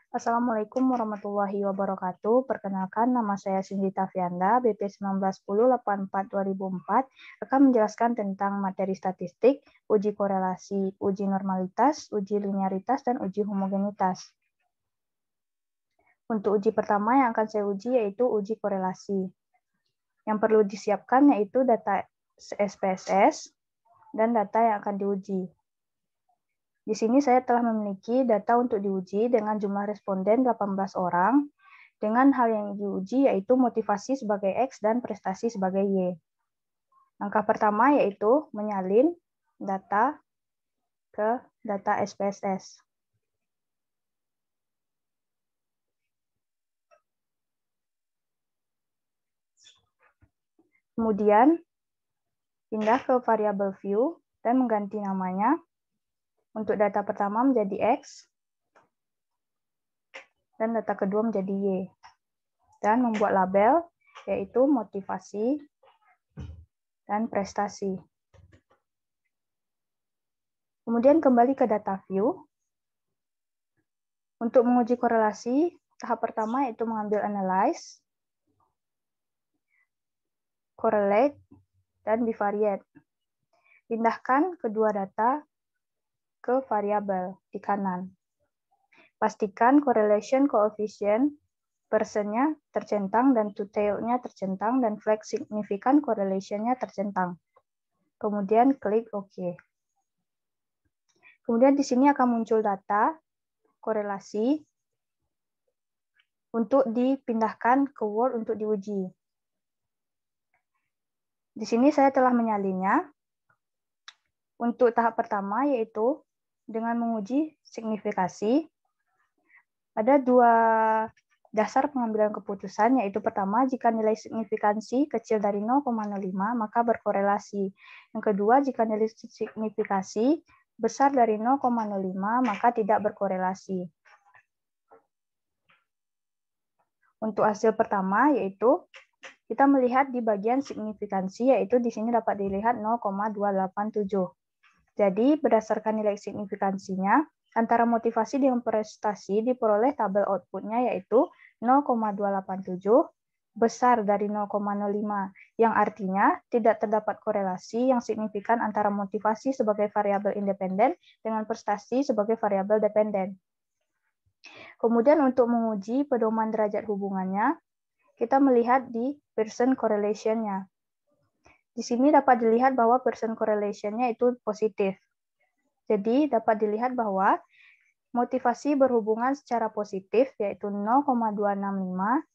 Assalamualaikum warahmatullahi wabarakatuh. Perkenalkan, nama saya Singgita Fianda, BP 1910-84-2004, akan menjelaskan tentang materi statistik, uji korelasi, uji normalitas, uji linearitas, dan uji homogenitas. Untuk uji pertama yang akan saya uji yaitu uji korelasi. Yang perlu disiapkan yaitu data SPSS dan data yang akan diuji. Di sini saya telah memiliki data untuk diuji dengan jumlah responden 18 orang, dengan hal yang diuji yaitu motivasi sebagai X dan prestasi sebagai Y. Langkah pertama yaitu menyalin data ke data SPSS. Kemudian pindah ke variabel view dan mengganti namanya. Untuk data pertama menjadi X, dan data kedua menjadi Y. Dan membuat label, yaitu motivasi dan prestasi. Kemudian kembali ke data view. Untuk menguji korelasi, tahap pertama yaitu mengambil analyze, correlate, dan bivariate. Pindahkan kedua data ke variabel di kanan. Pastikan correlation coefficient persennya tercentang dan two-tailed-nya tercentang dan flag significant correlation-nya tercentang. Kemudian klik OK. Kemudian di sini akan muncul data korelasi untuk dipindahkan ke Word untuk diuji. Di sini saya telah menyalinnya. Untuk tahap pertama yaitu dengan menguji signifikasi. Ada dua dasar pengambilan keputusan, yaitu pertama, jika nilai signifikansi kecil dari 0,05 maka berkorelasi. Yang kedua, jika nilai signifikasi besar dari 0,05 maka tidak berkorelasi. Untuk hasil pertama yaitu kita melihat di bagian signifikansi, yaitu di sini dapat dilihat 0,287. Jadi berdasarkan nilai signifikansinya, antara motivasi dengan prestasi diperoleh tabel outputnya yaitu 0,287 besar dari 0,05, yang artinya tidak terdapat korelasi yang signifikan antara motivasi sebagai variabel independen dengan prestasi sebagai variabel dependen. Kemudian untuk menguji pedoman derajat hubungannya, kita melihat di Pearson correlation-nya. Di sini dapat dilihat bahwa Pearson correlation-nya itu positif. Jadi dapat dilihat bahwa motivasi berhubungan secara positif yaitu 0,265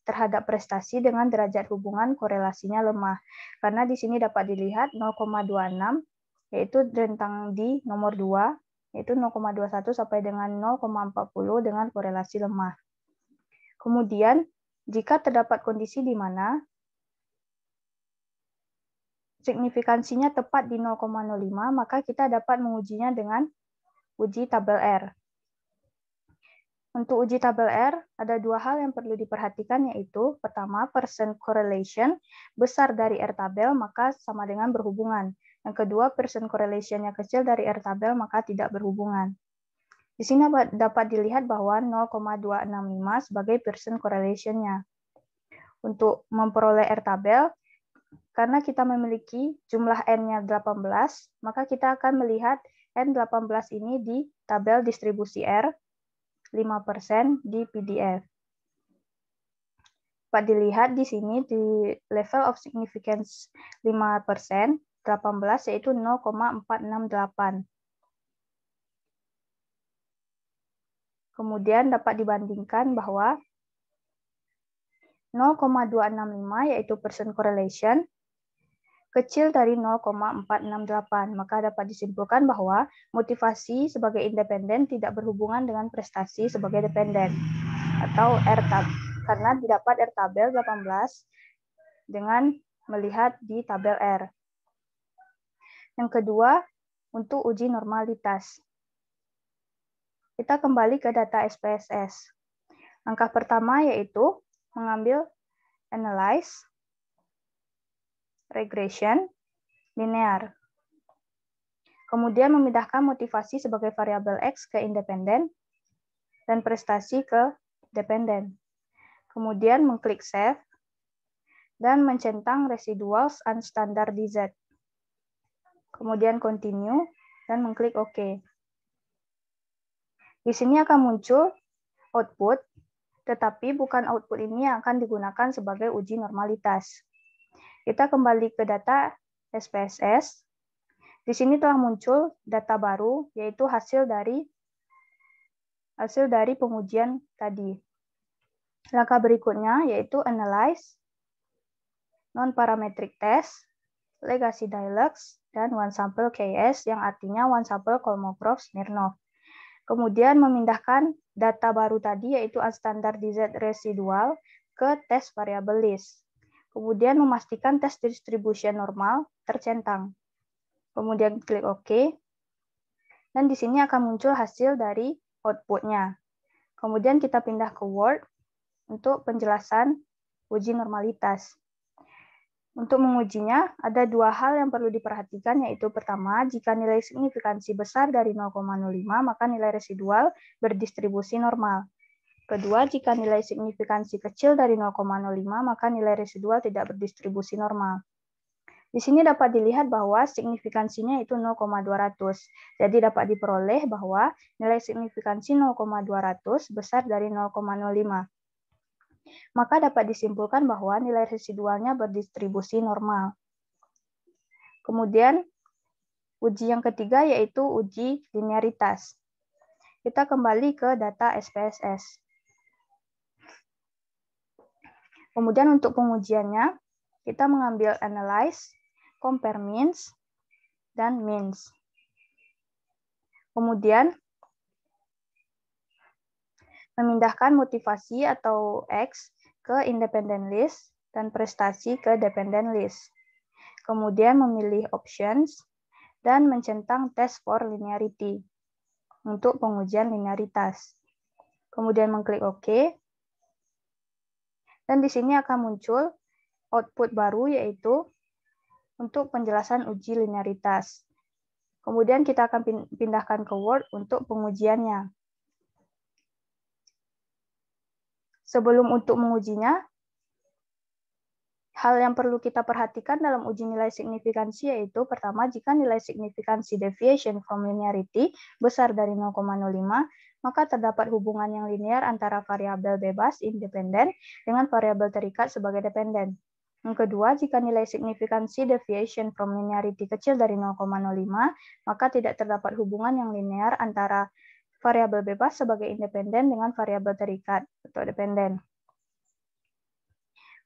terhadap prestasi dengan derajat hubungan korelasinya lemah. Karena di sini dapat dilihat 0,26 yaitu rentang di nomor 2 yaitu 0,21 sampai dengan 0,40 dengan korelasi lemah. Kemudian jika terdapat kondisi di mana signifikansinya tepat di 0,05, maka kita dapat mengujinya dengan uji tabel R. Untuk uji tabel R, ada dua hal yang perlu diperhatikan, yaitu pertama, Pearson correlation besar dari R tabel, maka sama dengan berhubungan. Yang kedua, Pearson correlation-nya kecil dari R tabel, maka tidak berhubungan. Di sini dapat dilihat bahwa 0,265 sebagai Pearson correlation-nya. Untuk memperoleh R tabel, karena kita memiliki jumlah N-nya 18, maka kita akan melihat N18 ini di tabel distribusi R, 5% di PDF. Dapat dilihat di sini di level of significance 5%, 18 yaitu 0,468. Kemudian dapat dibandingkan bahwa 0,265 yaitu Pearson correlation kecil dari 0,468, maka dapat disimpulkan bahwa motivasi sebagai independen tidak berhubungan dengan prestasi sebagai dependen atau R-tab, karena didapat R tabel 18 dengan melihat di tabel R. Yang kedua, untuk uji normalitas. Kita kembali ke data SPSS. Langkah pertama yaitu mengambil analyze, regression, linear. Kemudian memindahkan motivasi sebagai variabel X ke independen dan prestasi ke dependen. Kemudian mengklik Save, dan mencentang Residuals Unstandardized. Kemudian Continue, dan mengklik OK. Di sini akan muncul output, tetapi bukan output ini yang akan digunakan sebagai uji normalitas. Kita kembali ke data SPSS. Di sini telah muncul data baru, yaitu hasil dari pengujian tadi. Langkah berikutnya yaitu Analyze, Non-Parametric Test, Legacy Dialogues, dan One Sample KS yang artinya One Sample Kolmogorov-Smirnov. Kemudian memindahkan data baru tadi yaitu Unstandardized Residual ke tes variable list. Kemudian memastikan tes distribution normal tercentang. Kemudian klik OK. Dan di sini akan muncul hasil dari output-nya. Kemudian kita pindah ke Word untuk penjelasan uji normalitas. Untuk mengujinya, ada dua hal yang perlu diperhatikan, yaitu pertama, jika nilai signifikansi besar dari 0,05, maka nilai residual berdistribusi normal. Kedua, jika nilai signifikansi kecil dari 0,05, maka nilai residual tidak berdistribusi normal. Di sini dapat dilihat bahwa signifikansinya itu 0,200. Jadi dapat diperoleh bahwa nilai signifikansi 0,200 besar dari 0,05. Maka dapat disimpulkan bahwa nilai residualnya berdistribusi normal. Kemudian, uji yang ketiga yaitu uji linearitas. Kita kembali ke data SPSS. Kemudian untuk pengujiannya, kita mengambil Analyze, Compare Means, dan Means. Kemudian, memindahkan motivasi atau X ke independent list dan prestasi ke dependent list. Kemudian memilih options dan mencentang test for linearity untuk pengujian linearitas. Kemudian mengklik OK. Dan di sini akan muncul output baru yaitu untuk penjelasan uji linearitas. Kemudian kita akan pindahkan ke Word untuk pengujiannya. Sebelum untuk mengujinya, hal yang perlu kita perhatikan dalam uji nilai signifikansi yaitu pertama, jika nilai signifikansi deviation from linearity besar dari 0,05, maka terdapat hubungan yang linear antara variabel bebas independen dengan variabel terikat sebagai dependen. Yang kedua, jika nilai signifikansi deviation from linearity kecil dari 0,05, maka tidak terdapat hubungan yang linear antara variabel bebas sebagai independen dengan variabel terikat atau dependen.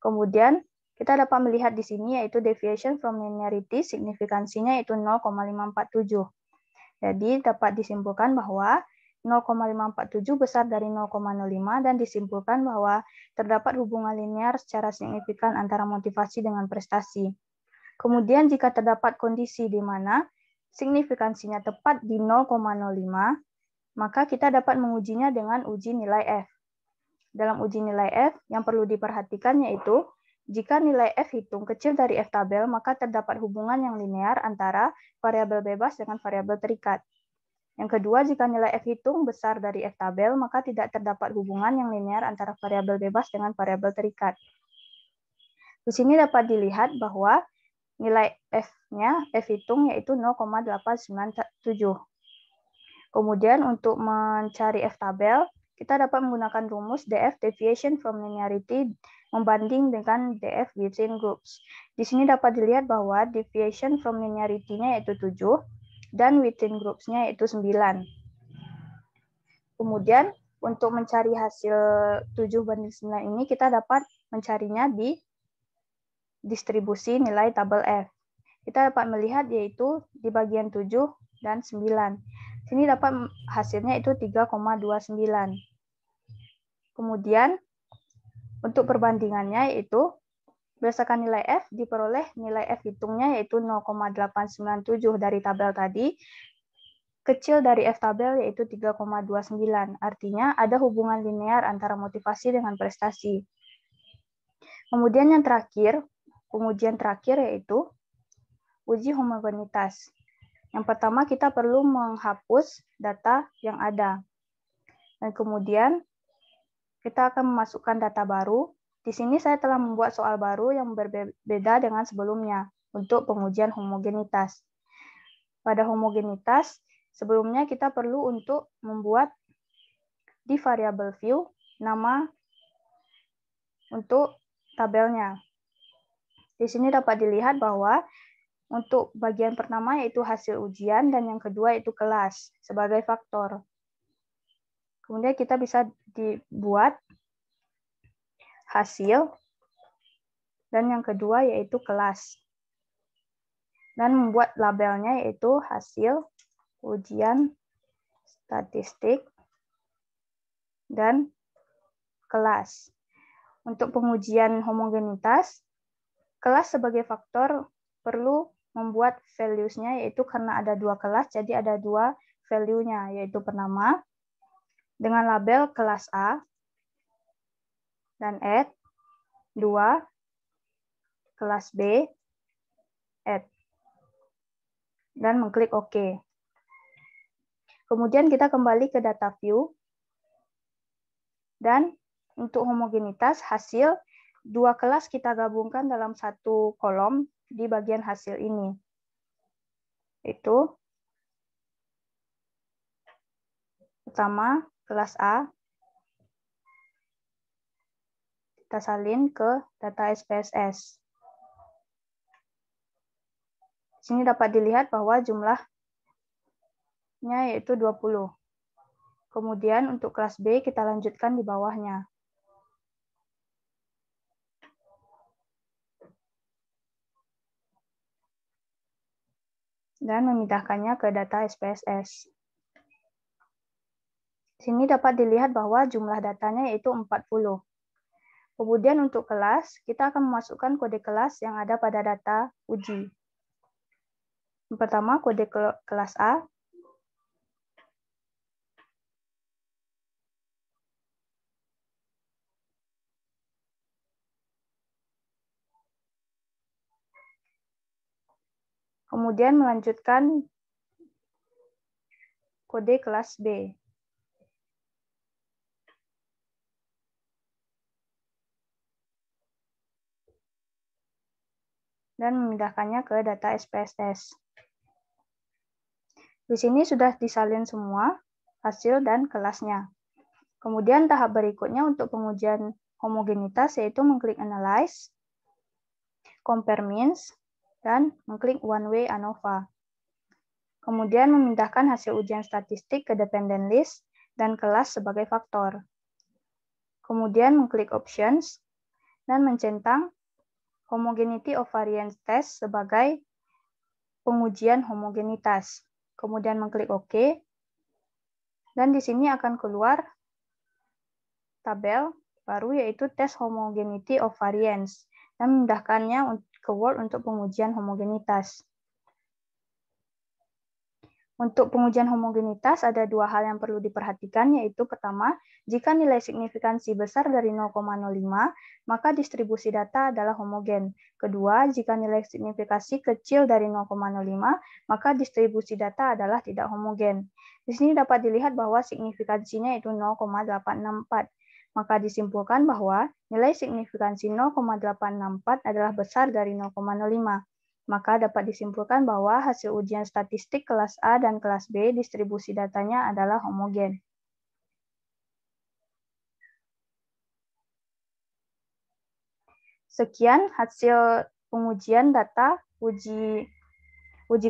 Kemudian, kita dapat melihat di sini yaitu deviation from linearity signifikansinya itu 0,547. Jadi dapat disimpulkan bahwa 0,547 besar dari 0,05 dan disimpulkan bahwa terdapat hubungan linear secara signifikan antara motivasi dengan prestasi. Kemudian jika terdapat kondisi di mana signifikansinya tepat di 0,05, maka kita dapat mengujinya dengan uji nilai F. Dalam uji nilai F, yang perlu diperhatikan yaitu, jika nilai F hitung kecil dari F tabel, maka terdapat hubungan yang linear antara variabel bebas dengan variabel terikat. Yang kedua, jika nilai F hitung besar dari F tabel, maka tidak terdapat hubungan yang linear antara variabel bebas dengan variabel terikat. Di sini dapat dilihat bahwa nilai F-nya, F hitung yaitu 0,897. Kemudian untuk mencari F tabel, kita dapat menggunakan rumus DF deviation from linearity membanding dengan DF within groups. Di sini dapat dilihat bahwa deviation from linearity-nya yaitu 7 dan within groups-nya yaitu 9. Kemudian untuk mencari hasil 7/9 ini kita dapat mencarinya di distribusi nilai tabel F. Kita dapat melihat yaitu di bagian 7 dan 9. Sini dapat hasilnya itu 3,29. Kemudian untuk perbandingannya yaitu berdasarkan nilai F diperoleh nilai F hitungnya yaitu 0,897 dari tabel tadi. Kecil dari F tabel yaitu 3,29. Artinya ada hubungan linear antara motivasi dengan prestasi. Kemudian yang terakhir, pengujian terakhir yaitu uji homogenitas. Yang pertama kita perlu menghapus data yang ada. Dan kemudian kita akan memasukkan data baru. Di sini saya telah membuat soal baru yang berbeda dengan sebelumnya untuk pengujian homogenitas. Pada homogenitas, sebelumnya kita perlu untuk membuat di variabel view nama untuk tabelnya. Di sini dapat dilihat bahwa untuk bagian pertama yaitu hasil ujian dan yang kedua yaitu kelas sebagai faktor. Kemudian kita bisa dibuat hasil dan yang kedua yaitu kelas. Dan membuat labelnya yaitu hasil ujian statistik dan kelas. Untuk pengujian homogenitas, kelas sebagai faktor perlu membuat values-nya yaitu karena ada dua kelas, jadi ada dua value-nya, yaitu penama dengan label kelas A dan add 2 kelas B add dan mengklik OK. Kemudian kita kembali ke data view dan untuk homogenitas hasil dua kelas kita gabungkan dalam satu kolom di bagian hasil ini. Itu pertama kelas A kita salin ke data SPSS. Di sini dapat dilihat bahwa jumlahnya yaitu 20. Kemudian untuk kelas B kita lanjutkan di bawahnya. Dan memindahkannya ke data SPSS. Di sini dapat dilihat bahwa jumlah datanya yaitu 40. Kemudian untuk kelas, kita akan memasukkan kode kelas yang ada pada data uji. Yang pertama, kode kelas A. Kemudian melanjutkan kode kelas B. Dan memindahkannya ke data SPSS. Di sini sudah disalin semua hasil dan kelasnya. Kemudian tahap berikutnya untuk pengujian homogenitas yaitu mengklik Analyze, Compare Means, dan mengklik One Way ANOVA. Kemudian memindahkan hasil ujian statistik ke dependent list dan kelas sebagai faktor. Kemudian mengklik Options dan mencentang Homogeneity of Variance Test sebagai pengujian homogenitas. Kemudian mengklik OK. Dan di sini akan keluar tabel baru yaitu Test Homogeneity of Variance dan memindahkannya ke Word untuk pengujian homogenitas. Untuk pengujian homogenitas ada dua hal yang perlu diperhatikan, yaitu pertama, jika nilai signifikansi besar dari 0,05, maka distribusi data adalah homogen. Kedua, jika nilai signifikansi kecil dari 0,05, maka distribusi data adalah tidak homogen. Di sini dapat dilihat bahwa signifikansinya itu 0,864. Maka disimpulkan bahwa nilai signifikansi 0,864 adalah besar dari 0,05. Maka dapat disimpulkan bahwa hasil ujian statistik kelas A dan kelas B distribusi datanya adalah homogen. Sekian hasil pengujian data uji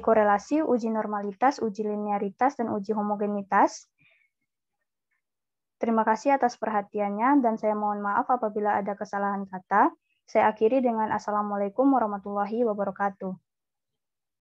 korelasi, uji normalitas, uji linearitas, dan uji homogenitas. Terima kasih atas perhatiannya dan saya mohon maaf apabila ada kesalahan kata. Saya akhiri dengan Assalamualaikum warahmatullahi wabarakatuh.